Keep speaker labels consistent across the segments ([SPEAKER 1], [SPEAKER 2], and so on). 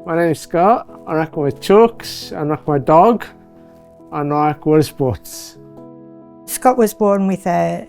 [SPEAKER 1] My name's Scott. I reckon with Chucks, I reckon my dog, and I reckon water sports.
[SPEAKER 2] Scott was born with a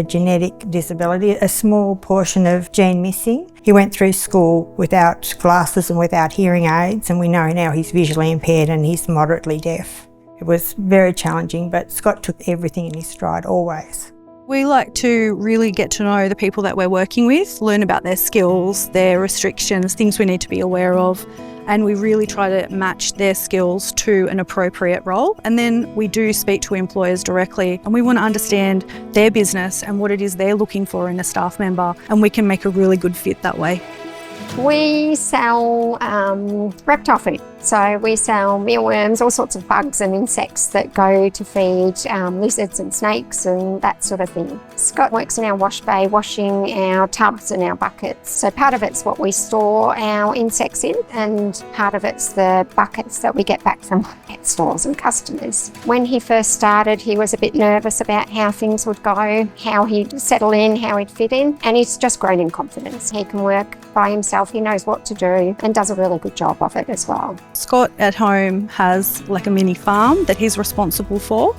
[SPEAKER 2] genetic disability, a small portion of gene missing. He went through school without glasses and without hearing aids, and we know now he's visually impaired and he's moderately deaf. It was very challenging, but Scott took everything in his stride, always.
[SPEAKER 3] We like to really get to know the people that we're working with, learn about their skills, their restrictions, things we need to be aware of, and we really try to match their skills to an appropriate role. And then we do speak to employers directly, and we want to understand their business and what it is they're looking for in a staff member, and we can make a really good fit that way.
[SPEAKER 4] We sell reptile food, so we sell mealworms, all sorts of bugs and insects that go to feed lizards and snakes and that sort of thing. Scott works in our wash bay, washing our tubs and our buckets. So part of it's what we store our insects in, and part of it's the buckets that we get back from pet stores and customers. When he first started, he was a bit nervous about how things would go, how he'd settle in, how he'd fit in, and he's just grown in confidence. He can work by himself, he knows what to do and does a really good job of it as well.
[SPEAKER 3] Scott at home has like a mini farm that he's responsible for,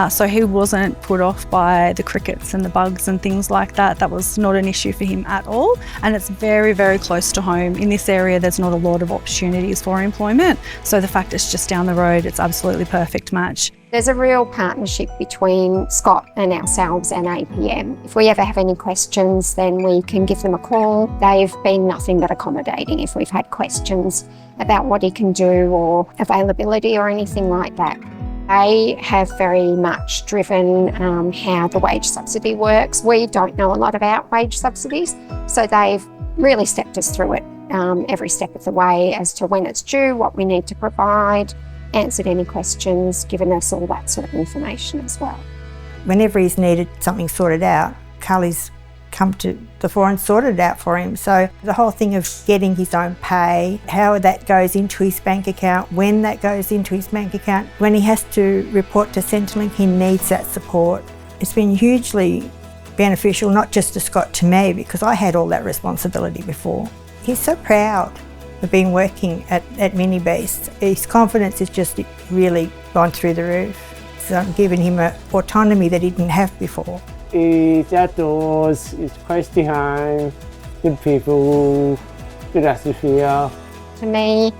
[SPEAKER 3] so he wasn't put off by the crickets and the bugs and things like that. That was not an issue for him at all, and it's very, very close to home. In this area there's not a lot of opportunities for employment, so the fact it's just down the road, it's absolutely perfect match.
[SPEAKER 4] There's a real partnership between Scott and ourselves and APM. If we ever have any questions, then we can give them a call. They've been nothing but accommodating if we've had questions about what he can do or availability or anything like that. They have very much driven how the wage subsidy works. We don't know a lot about wage subsidies, so they've really stepped us through it every step of the way as to when it's due, what we need to provide, answered any questions, given us all that sort of information as well.
[SPEAKER 2] Whenever he's needed something sorted out, Carly's come to the fore and sorted it out for him. So the whole thing of getting his own pay, how that goes into his bank account, when that goes into his bank account, when he has to report to Centrelink, he needs that support. It's been hugely beneficial, not just to Scott, to me, because I had all that responsibility before. He's so proud of been working at Mini-Beast. His confidence has just really gone through the roof. So I'm giving him an autonomy that he didn't have before.
[SPEAKER 1] He's outdoors, he's close to home, good people, good atmosphere.
[SPEAKER 4] To me,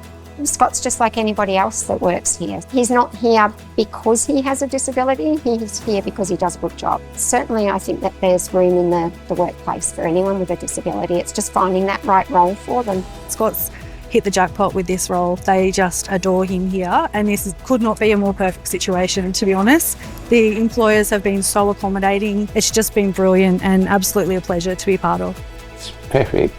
[SPEAKER 4] Scott's just like anybody else that works here. He's not here because he has a disability, he's here because he does a good job. Certainly I think that there's room in the workplace for anyone with a disability. It's just finding that right role for them.
[SPEAKER 3] Scott's hit the jackpot with this role. They just adore him here, and could not be a more perfect situation, to be honest. The employers have been so accommodating. It's just been brilliant and absolutely a pleasure to be part of.
[SPEAKER 1] It's perfect.